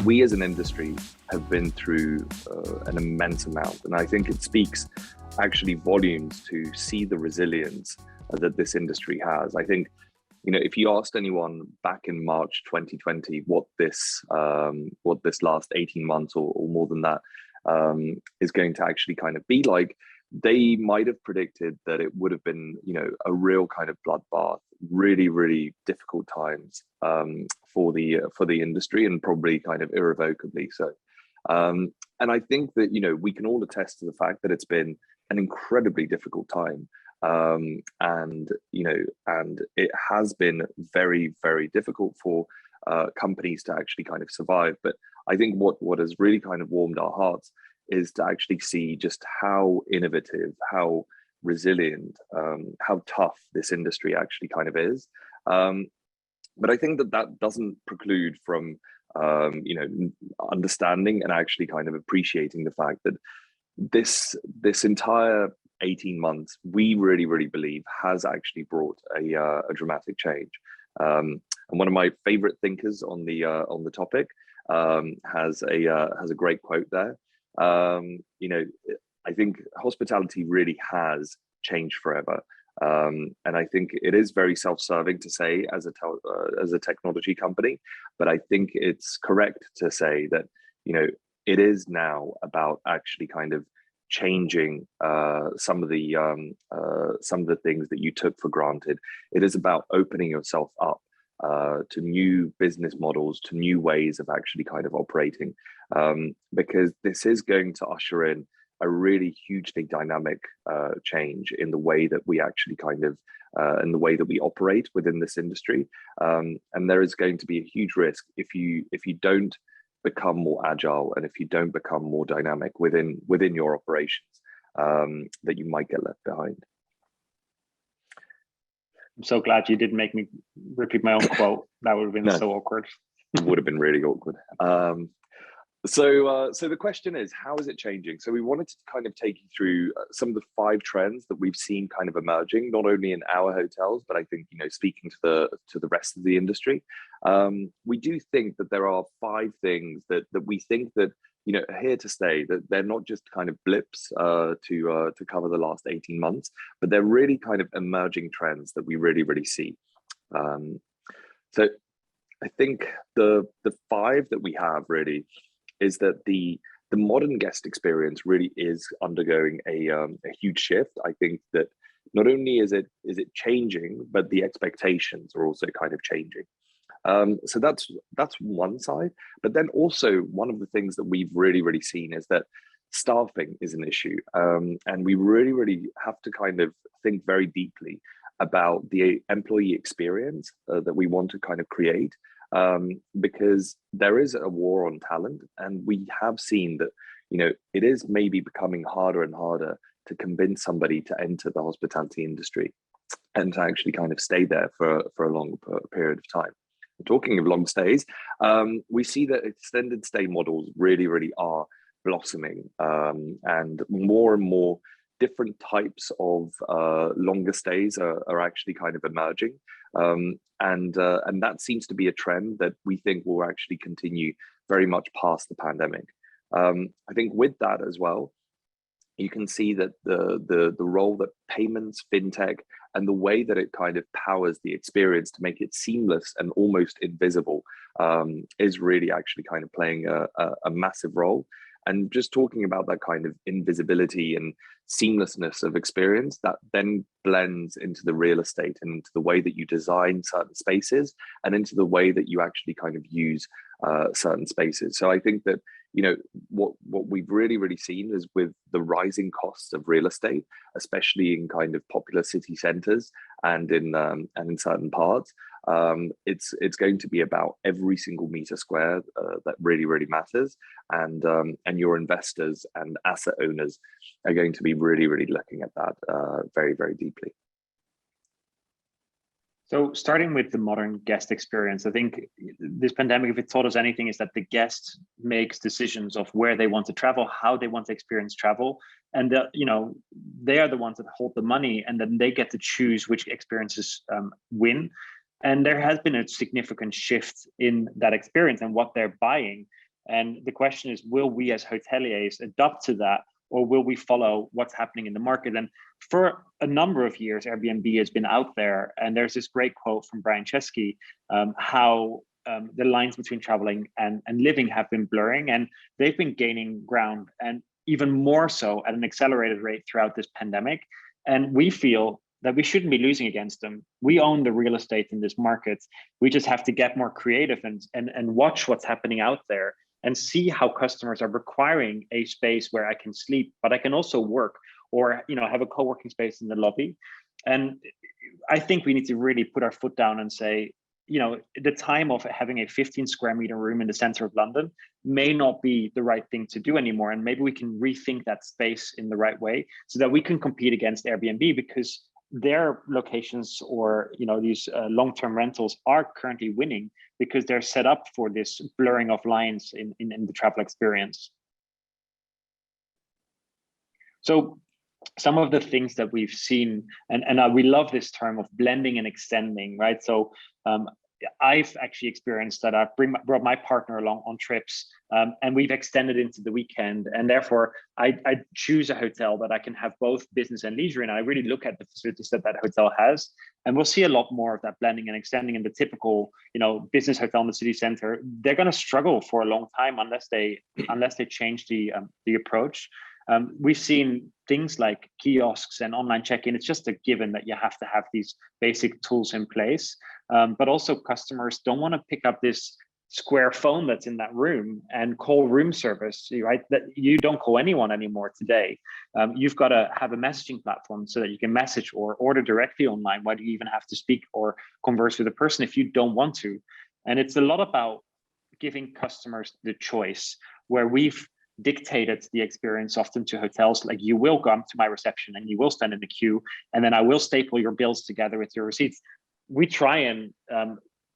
we as an industry have been through an immense amount. And I think it speaks actually volumes to see the resilience that this industry has. I think, if you asked anyone back in March 2020 what this last 18 months or more than that is going to actually kind of be like, they might have predicted that it would have been, a real kind of bloodbath, really, really difficult times for the industry, and probably kind of irrevocably so. And I think that, we can all attest to the fact that it's been an incredibly difficult time. And it has been very, very difficult for companies to actually kind of survive. But I think what has really kind of warmed our hearts is to actually see just how innovative, how resilient, how tough this industry actually kind of is. But I think that doesn't preclude from, understanding and actually kind of appreciating the fact that this entire 18 months, we really, really believe has actually brought a dramatic change. And one of my favorite thinkers on the topic has a great quote there. I think hospitality really has changed forever. And I think it is very self-serving to say as a technology company, but I think it's correct to say that, it is now about actually kind of changing some of the things that you took for granted. It is about opening yourself up to new business models, to new ways of actually kind of operating, because this is going to usher in a really hugely dynamic change in the way that we actually kind of in the way that we operate within this industry, and there is going to be a huge risk if you don't become more agile and if you don't become more dynamic within your operations, that you might get left behind. I'm so glad you didn't make me repeat my own quote. That would have been so awkward. It would have been really awkward. So the question is, how is it changing? So we wanted to kind of take you through some of the 5 trends that we've seen kind of emerging, not only in our hotels, but I think, speaking to the rest of the industry. We do think that there are 5 things that we think that, are here to stay, that they're not just kind of blips to cover the last 18 months, but they're really kind of emerging trends that we really, really see. So I think the 5 that we have really is that the modern guest experience really is undergoing a huge shift. I think that not only is it changing, but the expectations are also kind of changing. So that's one side. But then also one of the things that we've really, really seen is that staffing is an issue. And we really, really have to kind of think very deeply about the employee experience that we want to kind of create. Because there is a war on talent, and we have seen that, it is maybe becoming harder and harder to convince somebody to enter the hospitality industry and to actually kind of stay there for a long period of time. Talking of long stays, we see that extended stay models really, really are blossoming, and more different types of longer stays are actually kind of emerging. And that seems to be a trend that we think will actually continue very much past the pandemic. I think with that as well, you can see that the role that payments, fintech, and the way that it kind of powers the experience to make it seamless and almost invisible is really actually kind of playing a massive role. And just talking about that kind of invisibility and seamlessness of experience, that then blends into the real estate and into the way that you design certain spaces and into the way that you actually kind of use certain spaces. So I think that, what we've really, really seen is with the rising costs of real estate, especially in kind of popular city centers and in certain parts, it's going to be about every single meter square that really, really matters, and your investors and asset owners are going to be really, really looking at that very, very deeply. So starting with the modern guest experience, I think this pandemic, if it taught us anything, is that the guest makes decisions of where they want to travel, how they want to experience travel. And, they are the ones that hold the money, and then they get to choose which experiences win. And there has been a significant shift in that experience and what they're buying. And the question is, will we as hoteliers adapt to that, or will we follow what's happening in the market? And for a number of years, Airbnb has been out there. And there's this great quote from Brian Chesky, how the lines between traveling and living have been blurring, and they've been gaining ground, and even more so at an accelerated rate throughout this pandemic. And we feel that we shouldn't be losing against them. We own the real estate in this market. We just have to get more creative and watch what's happening out there and see how customers are requiring a space where I can sleep, but I can also work, or have a co-working space in the lobby. And I think we need to really put our foot down and say, the time of having a 15 square meter room in the center of London may not be the right thing to do anymore. And maybe we can rethink that space in the right way so that we can compete against Airbnb, because their locations or these long-term rentals are currently winning because they're set up for this blurring of lines in the travel experience. So some of the things that we've seen, and we love this term of blending and extending, right? So I've actually experienced that. I've brought my partner along on trips, and we've extended into the weekend. And therefore, I choose a hotel that I can have both business and leisure in. I really look at the facilities that hotel has, and we'll see a lot more of that blending and extending in the typical, business hotel in the city center. They're going to struggle for a long time unless they change the approach. We've seen things like kiosks and online check-in. It's just a given that you have to have these basic tools in place. But also customers don't want to pick up this square phone that's in that room and call room service, right? That you don't call anyone anymore today. You've got to have a messaging platform so that you can message or order directly online. Why do you even have to speak or converse with a person if you don't want to? And it's a lot about giving customers the choice, where we've dictated the experience often to hotels, like you will come to my reception and you will stand in the queue, and then I will staple your bills together with your receipts. We try and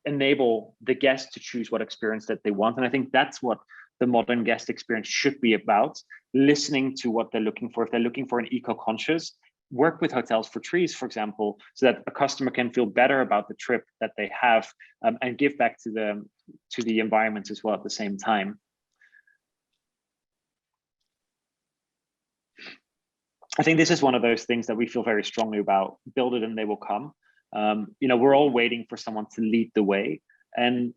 enable the guest to choose what experience that they want. And I think that's what the modern guest experience should be about, listening to what they're looking for. If they're looking for an eco-conscious, work with Hotels for Trees, for example, so that a customer can feel better about the trip that they have, and give back to the environment as well at the same time. I think this is one of those things that we feel very strongly about. Build it and they will come. We're all waiting for someone to lead the way, and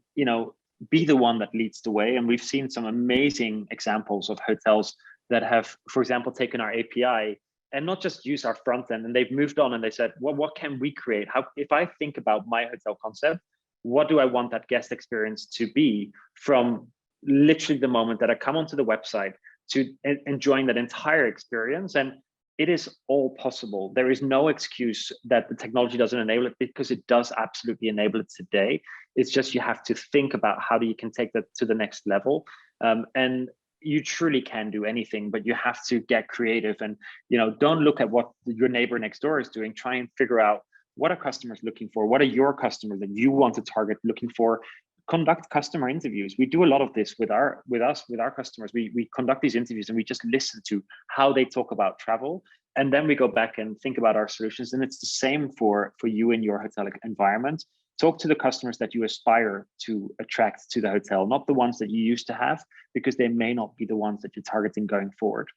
be the one that leads the way. And we've seen some amazing examples of hotels that have, for example, taken our API and not just use our front end, and they've moved on and they said, well, what can we create? How, if I think about my hotel concept, what do I want that guest experience to be, from literally the moment that I come onto the website to enjoying that entire experience? And it is all possible. There is no excuse that the technology doesn't enable it, because it does absolutely enable it today. It's just you have to think about how you can take that to the next level. And you truly can do anything, but you have to get creative, and don't look at what your neighbor next door is doing. Try and figure out, what are customers looking for? What are your customers that you want to target looking for? Conduct customer interviews. We do a lot of this with our customers. We conduct these interviews and we just listen to how they talk about travel, and then we go back and think about our solutions. And it's the same for you in your hotel environment. Talk to the customers that you aspire to attract to the hotel, not the ones that you used to have, because they may not be the ones that you're targeting going forward.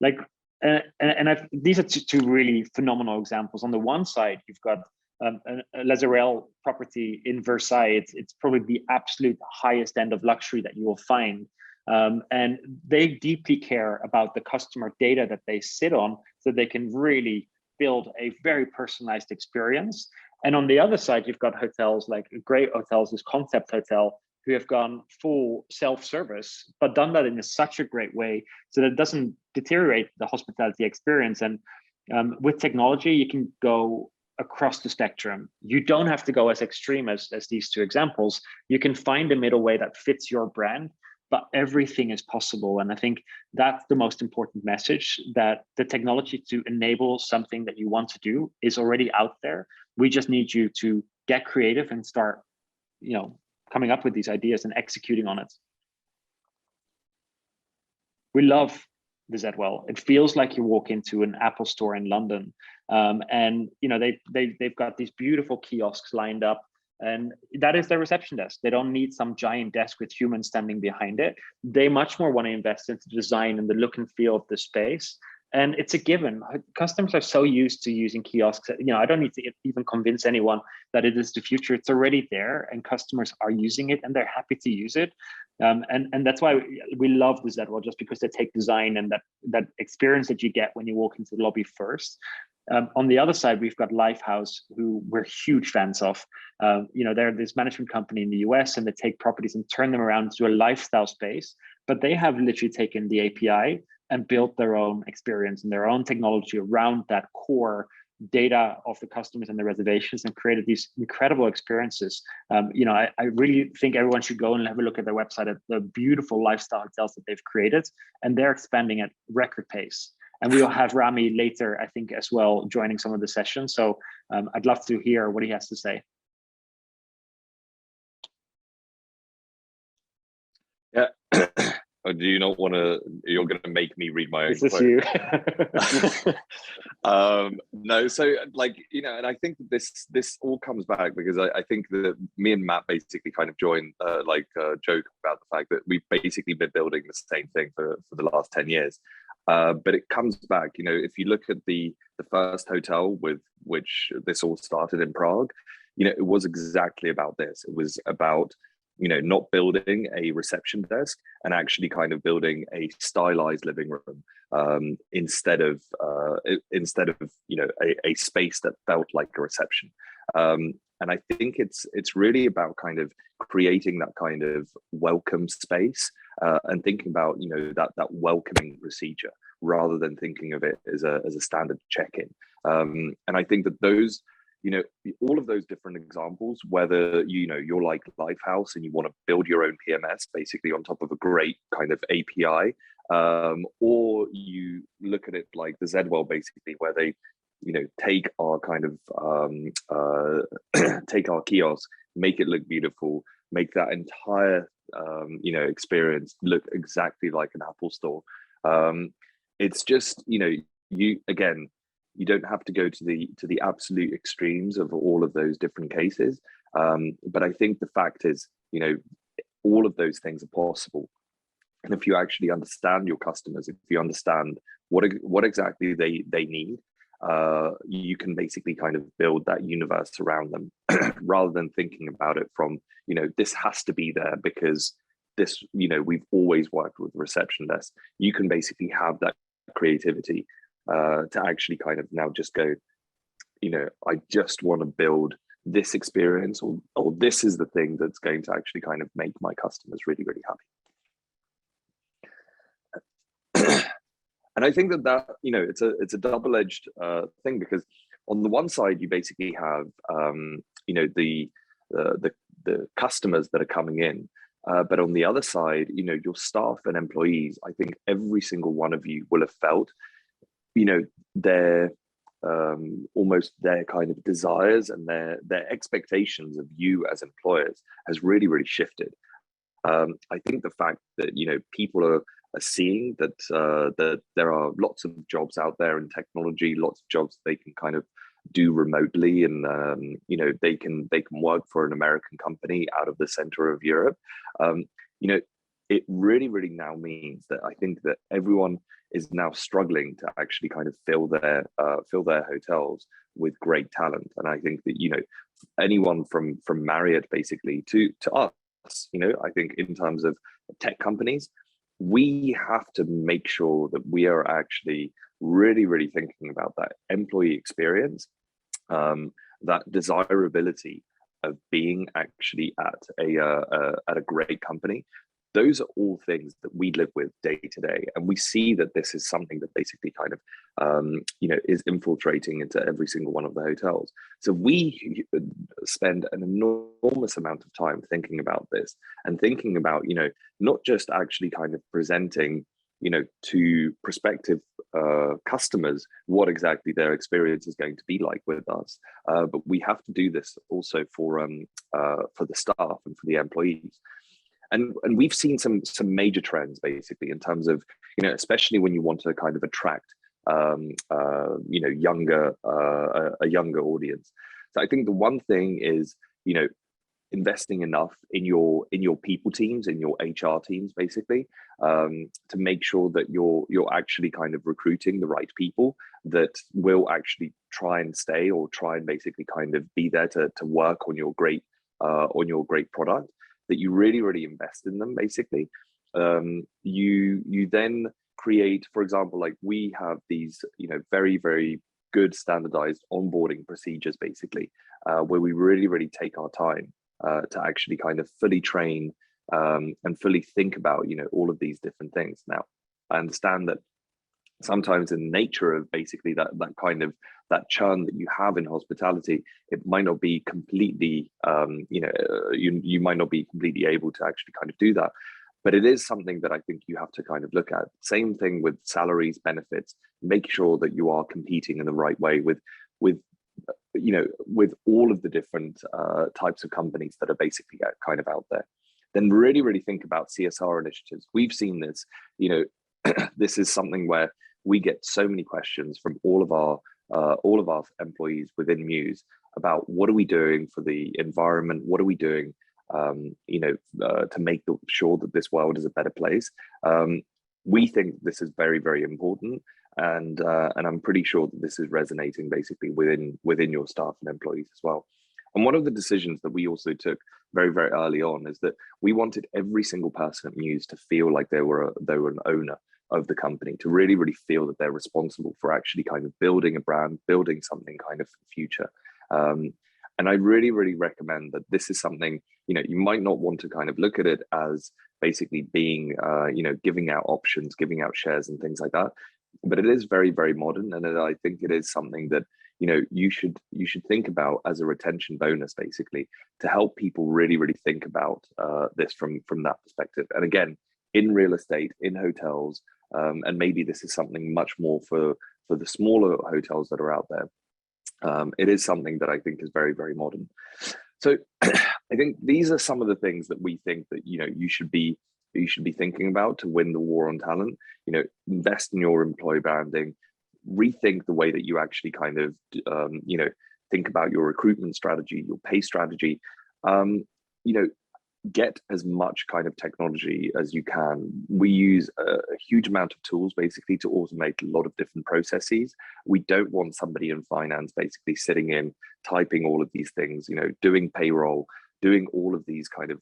These are two really phenomenal examples. On the one side, you've got a Lazarel property in Versailles. It's probably the absolute highest end of luxury that you will find. And they deeply care about the customer data that they sit on, so they can really build a very personalized experience. And on the other side, you've got hotels like great hotels, this Concept Hotel, who have gone full self-service, but done that in such a great way so that it doesn't deteriorate the hospitality experience. And with technology, you can go across the spectrum. You don't have to go as extreme as these two examples. You can find a middle way that fits your brand, but everything is possible. And I think that's the most important message, that the technology to enable something that you want to do is already out there. We just need you to get creative and start, coming up with these ideas and executing on it. We love the Zedwell. It feels like you walk into an Apple store in London, and they've got these beautiful kiosks lined up. And that is their reception desk. They don't need some giant desk with humans standing behind it. They much more want to invest into design and the look and feel of the space. And it's a given. Customers are so used to using kiosks. I don't need to even convince anyone that it is the future. It's already there, and customers are using it, and they're happy to use it. And that's why we love the Zedwell, just because they take design and that experience that you get when you walk into the lobby first. On the other side, we've got Lifehouse, who we're huge fans of. They're this management company in the US, and they take properties and turn them around into a lifestyle space. But they have literally taken the API and built their own experience and their own technology around that core data of the customers and the reservations, and created these incredible experiences. I really think everyone should go and have a look at their website, at the beautiful lifestyle hotels that they've created, and they're expanding at record pace. And we'll have Rami later, I think, as well, joining some of the sessions. So I'd love to hear what he has to say. Yeah. Or do you not want to? You're going to make me read my own This is you. No, so and I think this all comes back because I think that me and Matt basically kind of joined joke about the fact that we've basically been building the same thing for the last 10 years. But it comes back, if you look at the first hotel with which this all started in Prague, it was exactly about this. It was about not building a reception desk and actually kind of building a stylized living room instead of a space that felt like a reception. And I think it's really about kind of creating that kind of welcome space and thinking about that welcoming procedure rather than thinking of it as a standard check-in. And I think that those all of those different examples, whether you're like Lifehouse and you want to build your own PMS basically on top of a great kind of API, or you look at it like the Zedwell basically, where they take our kind of take our kiosk, make it look beautiful, make that entire experience look exactly like an Apple store. It's just you don't have to go to the absolute extremes of all of those different cases. But I think the fact is, all of those things are possible. And if you actually understand your customers, if you understand what exactly they need, you can basically kind of build that universe around them rather than thinking about it from, this has to be there because this, we've always worked with reception desk. You can basically have that creativity to actually kind of now just go, I just want to build this experience, or this is the thing that's going to actually kind of make my customers really, really happy. And I think that it's a double-edged thing, because on the one side you basically have the customers that are coming in, but on the other side, your staff and employees. I think every single one of you will have felt their almost their kind of desires and their expectations of you as employers has really, really shifted. I think the fact that people are seeing that that there are lots of jobs out there in technology, lots of jobs they can kind of do remotely, and they can work for an American company out of the center of Europe. It really, really now means that I think that everyone is now struggling to actually kind of fill their hotels with great talent. And I think that anyone from Marriott basically to us, I think in terms of tech companies, we have to make sure that we are actually really, really thinking about that employee experience, that desirability of being actually at a great company. Those are all things that we live with day to day, and we see that this is something that basically kind of is infiltrating into every single one of the hotels. So we spend an enormous amount of time thinking about this and thinking about not just actually kind of presenting to prospective customers what exactly their experience is going to be like with us, but we have to do this also for the staff and for the employees. And we've seen some major trends basically in terms of especially when you want to kind of attract a younger audience. So I think the one thing is investing enough in your people teams, in your HR teams, basically, to make sure that you're actually kind of recruiting the right people that will actually try and stay, or try and basically kind of be there to work on your great product, that you really invest in them, basically. You then create, for example, like we have these, very good standardized onboarding procedures, basically, where we really take our time to actually kind of fully train and fully think about, all of these different things. Now, I understand that sometimes in the nature of basically that kind of that churn that you have in hospitality, it might not be completely, you might not be completely able to actually kind of do that. But it is something that I think you have to kind of look at. Same thing with salaries, benefits. Make sure that you are competing in the right way with all of the different types of companies that are basically kind of out there. Then really think about CSR initiatives. We've seen this. This is something where we get so many questions from all of our employees within Mews about what are we doing for the environment, what are we doing to make sure that this world is a better place. We think this is very important, and I'm pretty sure that this is resonating basically within your staff and employees as well. And one of the decisions that we also took very early on is that we wanted every single person at Mews to feel like they were an owner of the company, to really feel that they're responsible for actually kind of building a brand, building something kind of for the future. And I really recommend that this is something, you might not want to kind of look at it as basically being, giving out options, giving out shares and things like that. But it is very modern. And I think it is something that, you should think about as a retention bonus, basically, to help people really think about this from that perspective. And again, in real estate, in hotels, and maybe this is something much more for the smaller hotels that are out there. It is something that I think is very modern. So I think these are some of the things that we think that you should be thinking about to win the war on talent. Invest in your employee branding, rethink the way that you actually kind of think about your recruitment strategy, your pay strategy. Get as much kind of technology as you can. We use a huge amount of tools basically to automate a lot of different processes. We don't want somebody in finance basically sitting in, typing all of these things, doing payroll, doing all of these kind of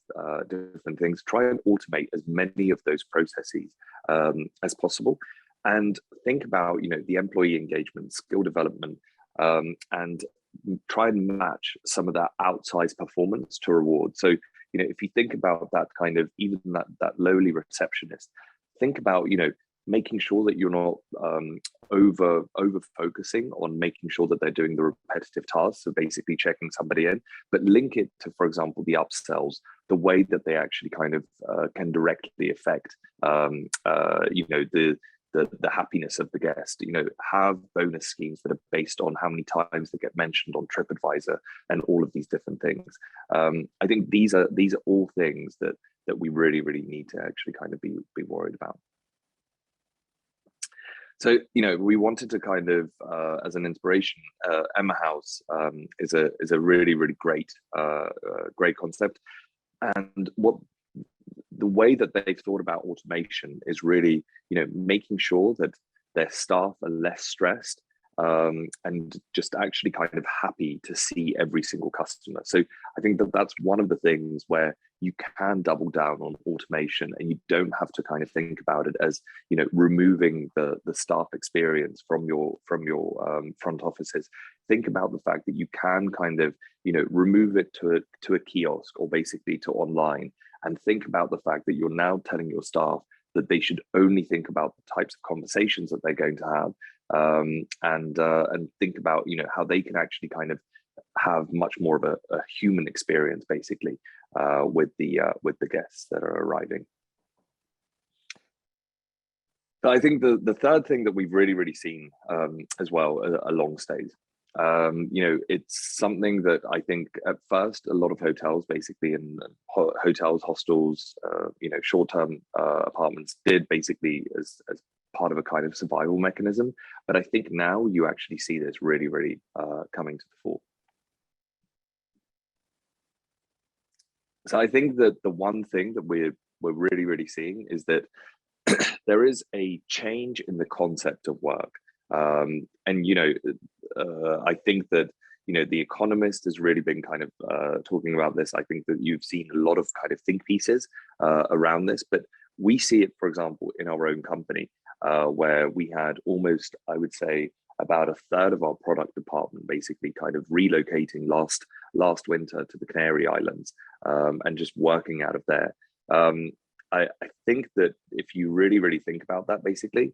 different things. Try and automate as many of those processes as possible. And think about, the employee engagement, skill development, and try and match some of that outsized performance to reward. So, if you think about that kind of, even that lowly receptionist, think about, making sure that you're not over focusing on making sure that they're doing the repetitive tasks, so basically checking somebody in, but link it to, for example, the upsells, the way that they actually kind of can directly affect, the happiness of the guest. Have bonus schemes that are based on how many times they get mentioned on TripAdvisor and all of these different things. I think these are all things that we really need to actually kind of be worried about. So, we wanted to kind of, as an inspiration, Emma House is a really great concept. And the way that they've thought about automation is really, making sure that their staff are less stressed and just actually kind of happy to see every single customer. So I think that that's one of the things where you can double down on automation, and you don't have to kind of think about it as, removing the staff experience from your front offices. Think about the fact that you can kind of, remove it to a kiosk, or basically to online, and think about the fact that you're now telling your staff that they should only think about the types of conversations that they're going to have, and think about, how they can actually kind of have much more of a human experience, basically, with the guests that are arriving. But I think the third thing that we've really seen as well are long stays. It's something that I think at first a lot of hotels, basically, in hotels, hostels, short-term apartments, did basically as part of a kind of survival mechanism. But I think now you actually see this really coming to the fore. So I think that the one thing that we're really seeing is that there is a change in the concept of work. And I think that the Economist has really been kind of talking about this. I think that you've seen a lot of kind of think pieces around this, but we see it, for example, in our own company, where we had almost, I would say, about a third of our product department basically kind of relocating last winter to the Canary Islands, and just working out of there. I think that if you really think about that, basically,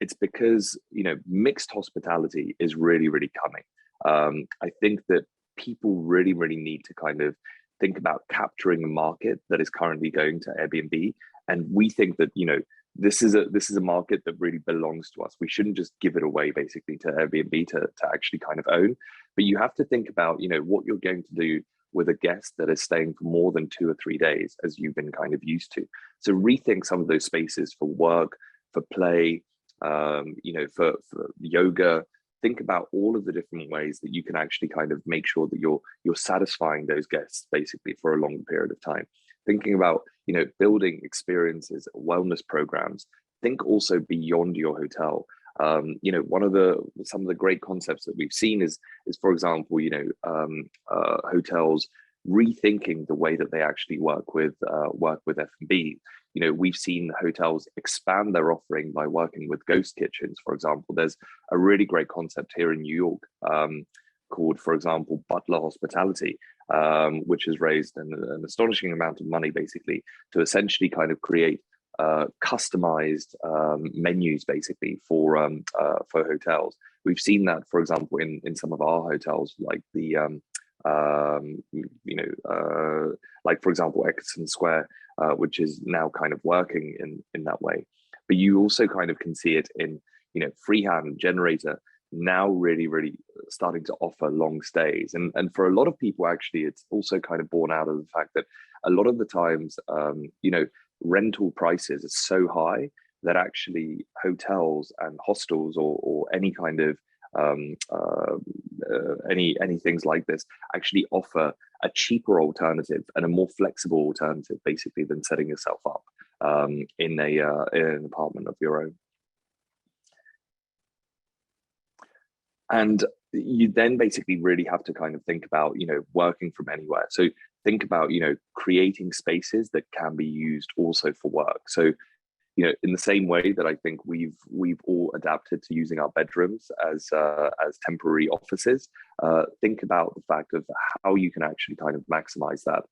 it's because mixed hospitality is really coming. I think that people really need to kind of think about capturing a market that is currently going to Airbnb, and we think that this is a market that really belongs to us. We shouldn't just give it away basically to Airbnb to actually kind of own, but you have to think about what you're going to do with a guest that is staying for more than 2 or 3 days, as you've been kind of used to. So rethink some of those spaces for work, for play, for yoga. Think about all of the different ways that you can actually kind of make sure that you're satisfying those guests basically for a long period of time. Thinking about building experiences, wellness programs. Think also beyond your hotel. Some of the great concepts that we've seen is for example, hotels rethinking the way that they actually work with F&B. We've seen hotels expand their offering by working with ghost kitchens, for example. There's a really great concept here in New York, called, for example, Butler Hospitality, which has raised an astonishing amount of money basically to essentially kind of create customized menus basically for hotels. We've seen that, for example, in some of our hotels, like the like for example Eccleston Square, which is now kind of working in that way. But you also kind of can see it in Freehand, Generator, now really starting to offer long stays, and for a lot of people actually it's also kind of born out of the fact that a lot of the times rental prices are so high that actually hotels and hostels or any kind of any things like this actually offer a cheaper alternative and a more flexible alternative basically than setting yourself up in an apartment of your own. And you then basically really have to kind of think about working from anywhere. So think about creating spaces that can be used also for work. So in the same way that I think we've all adapted to using our bedrooms as temporary offices, think about the fact of how you can actually kind of maximize that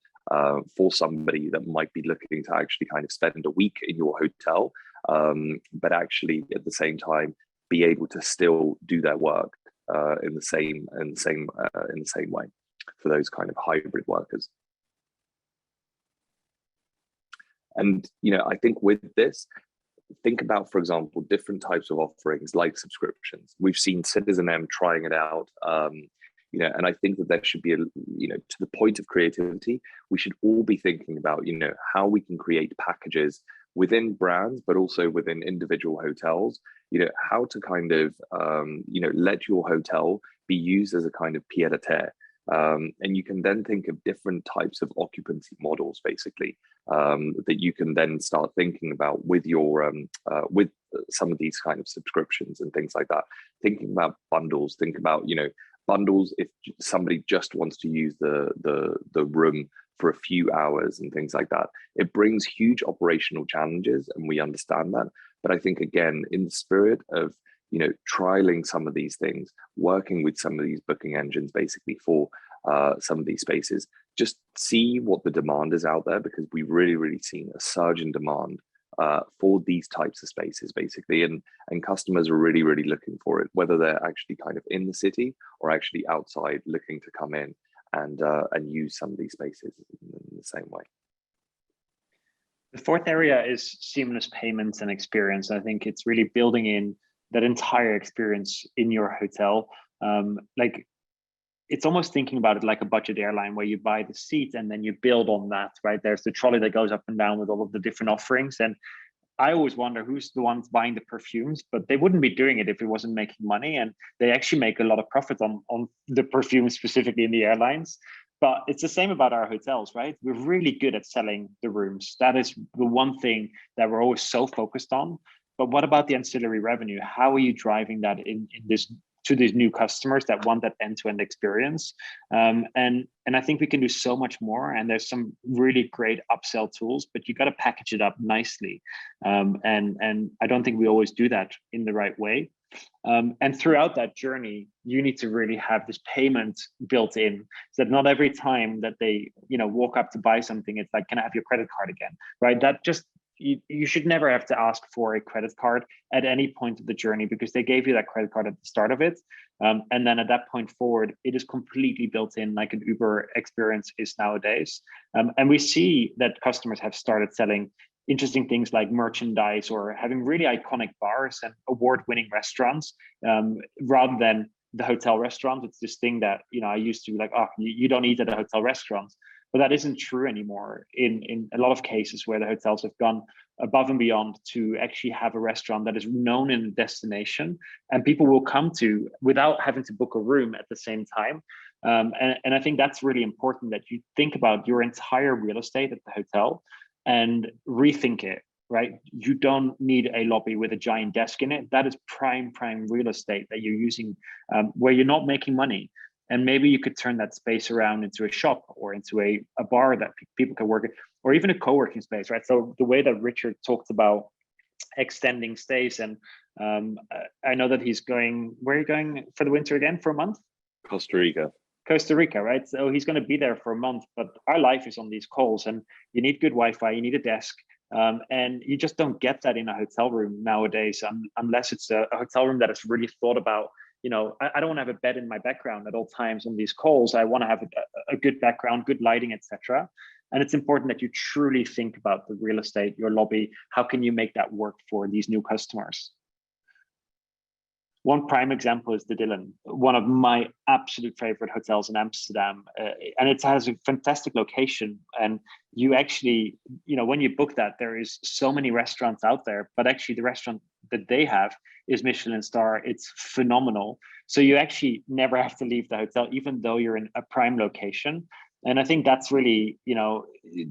for somebody that might be looking to actually kind of spend a week in your hotel, but actually at the same time be able to still do their work in the same way for those kind of hybrid workers. And I think with this, think about, for example, different types of offerings like subscriptions. We've seen Citizen M trying it out, and I think that there should be to the point of creativity, we should all be thinking about how we can create packages within brands, but also within individual hotels, how to kind of let your hotel be used as a kind of pied-à-terre. And you can then think of different types of occupancy models, basically, that you can then start thinking about with your with some of these kind of subscriptions and things like that. Thinking about bundles, think about bundles if somebody just wants to use the room for a few hours and things like that. It brings huge operational challenges, and we understand that. But I think again, in the spirit of trialing some of these things, working with some of these booking engines basically for some of these spaces, just see what the demand is out there, because we've really seen a surge in demand for these types of spaces basically, and customers are really looking for it, whether they're actually kind of in the city or actually outside looking to come in and use some of these spaces in the same way. The fourth area is seamless payments and experience. I think it's really building in that entire experience in your hotel. Like, it's almost thinking about it like a budget airline where you buy the seat and then you build on that, right? There's the trolley that goes up and down with all of the different offerings. And I always wonder who's the ones buying the perfumes, but they wouldn't be doing it if it wasn't making money. And they actually make a lot of profit on the perfumes, specifically in the airlines. But it's the same about our hotels, right? We're really good at selling the rooms. That is the one thing that we're always so focused on. But what about the ancillary revenue? How are you driving that in this to these new customers that want that end-to-end experience? And I think we can do so much more. And there's some really great upsell tools, but you got to package it up nicely. And I don't think we always do that in the right way. And throughout that journey, you need to really have this payment built in, so that not every time that they, walk up to buy something, it's like, can I have your credit card again? Right? That just, you should never have to ask for a credit card at any point of the journey, because they gave you that credit card at the start of it. And then at that point forward, it is completely built in, like an Uber experience is nowadays. And we see that customers have started selling interesting things like merchandise or having really iconic bars and award-winning restaurants, rather than the hotel restaurant. It's this thing that, I used to be like, oh, you don't eat at a hotel restaurant. But that isn't true anymore in a lot of cases, where the hotels have gone above and beyond to actually have a restaurant that is known in the destination and people will come to without having to book a room at the same time. And I think that's really important, that you think about your entire real estate at the hotel and rethink it, right? You don't need a lobby with a giant desk in it. That is prime real estate that you're using, where you're not making money. And maybe you could turn that space around into a shop or into a bar that people can work in, or even a co-working space, right? So the way that Richard talked about extending stays, and I know that he's going, where are you going for the winter again, for a month? Costa Rica. Costa Rica, right? So he's going to be there for a month, but our life is on these calls, and you need good Wi-Fi, you need a desk, and you just don't get that in a hotel room nowadays, unless it's a hotel room that is really thought about. I don't want to have a bed in my background at all times on these calls. I want to have a good background, good lighting, etc. And it's important that you truly think about the real estate, your lobby. How can you make that work for these new customers? One prime example is the Dylan, one of my absolute favorite hotels in Amsterdam. And it has a fantastic location. And you actually, when you book that, there is so many restaurants out there, but actually the restaurant that they have is Michelin star. It's phenomenal. So you actually never have to leave the hotel, even though you're in a prime location. And I think that's really,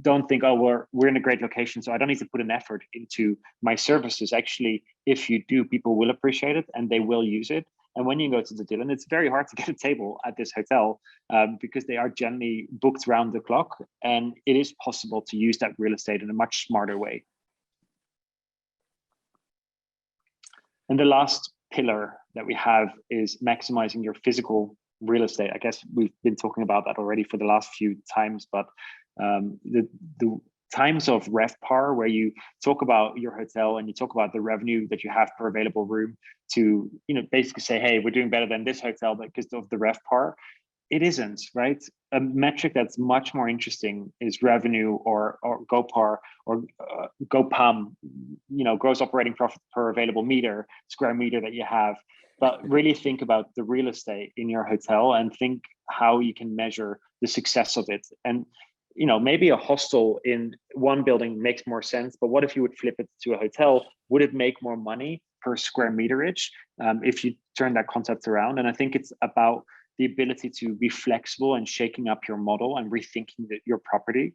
don't think, oh, we're in a great location, so I don't need to put an effort into my services. Actually, if you do, people will appreciate it and they will use it. And when you go to the Dylan, it's very hard to get a table at this hotel, because they are generally booked round the clock, and it is possible to use that real estate in a much smarter way. And the last pillar that we have is maximizing your physical real estate. I guess we've been talking about that already for the last few times, but the times of RevPAR, where you talk about your hotel and you talk about the revenue that you have per available room, to basically say, hey, we're doing better than this hotel because of the RevPAR. It isn't, right? A metric that's much more interesting is revenue, or GOPAR, or GOPAM, gross operating profit per available square meter that you have. But really think about the real estate in your hotel and think how you can measure the success of it. And maybe a hostel in one building makes more sense, but what if you would flip it to a hotel? Would it make more money per square meterage if you turn that concept around? And I think it's about the ability to be flexible and shaking up your model and rethinking your property.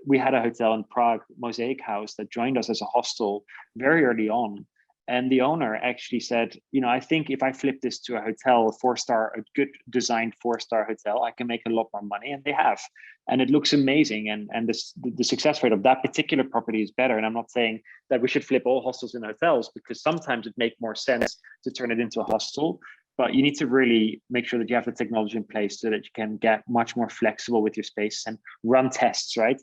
We had a hotel in Prague, Mosaic House, that joined us as a hostel very early on. And the owner actually said, I think if I flip this to a hotel, a good designed 4-star hotel, I can make a lot more money. And they have. And it looks amazing. And the success rate of that particular property is better. And I'm not saying that we should flip all hostels and hotels, because sometimes it makes more sense to turn it into a hostel. But you need to really make sure that you have the technology in place so that you can get much more flexible with your space and run tests, right?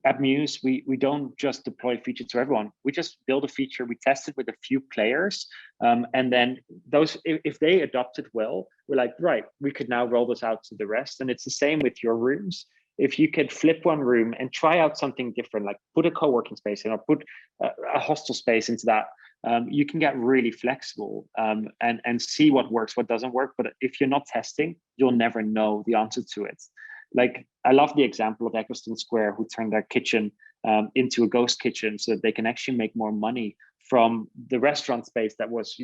At Mews, we don't just deploy a feature to everyone. We just build a feature, we test it with a few players, and then those, if they adopt it well, we're like, right, we could now roll this out to the rest. And it's the same with your rooms. If you could flip one room and try out something different, like put a co-working space in, or put a hostel space into that, you can get really flexible and see what works, what doesn't work. But if you're not testing, you'll never know the answer to it. Like, I love the example of Eccleston Square, who turned their kitchen into a ghost kitchen so that they can actually make more money from the restaurant space that was,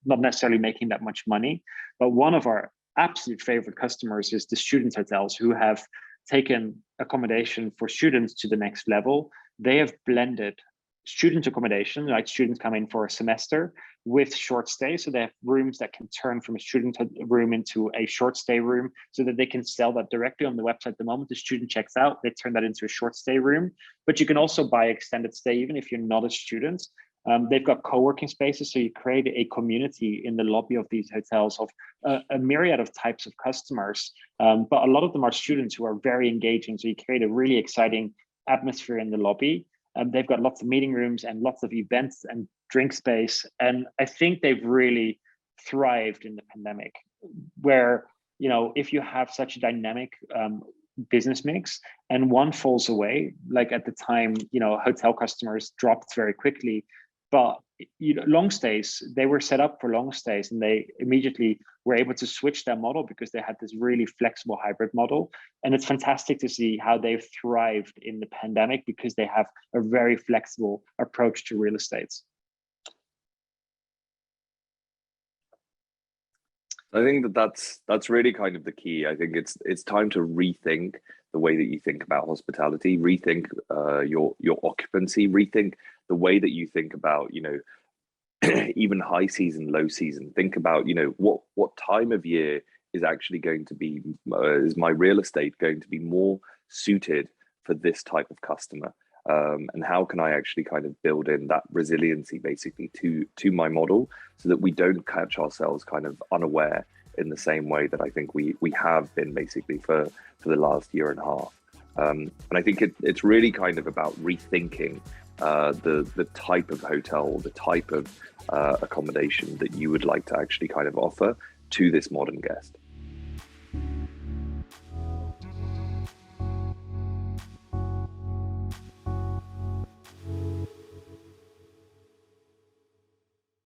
not necessarily making that much money. But one of our absolute favorite customers is the student hotels, who have taken accommodation for students to the next level. They have blended student accommodation, like students come in for a semester, with short stay. So they have rooms that can turn from a student room into a short stay room, so that they can sell that directly on the website. The moment the student checks out, they turn that into a short stay room. But you can also buy extended stay even if you're not a student. They've got co-working spaces, so you create a community in the lobby of these hotels of a myriad of types of customers. But a lot of them are students who are very engaging. So you create a really exciting atmosphere in the lobby. They've got lots of meeting rooms and lots of events and drink space. And I think they've really thrived in the pandemic, where, if you have such a dynamic business mix and one falls away, like at the time, hotel customers dropped very quickly. But long stays, they were set up for long stays, and they immediately were able to switch their model because they had this really flexible hybrid model. And it's fantastic to see how they've thrived in the pandemic because they have a very flexible approach to real estate. I think that's really kind of the key. I think it's time to rethink the way that you think about hospitality, rethink your occupancy, rethink the way that you think about, even high season, low season. Think about, what time of year is actually going to be, is my real estate going to be more suited for this type of customer? And how can I actually kind of build in that resiliency basically to my model, so that we don't catch ourselves kind of unaware in the same way that I think we have been basically for the last year and a half. And I think it's really kind of about rethinking the type of hotel, the type of accommodation that you would like to actually kind of offer to this modern guest.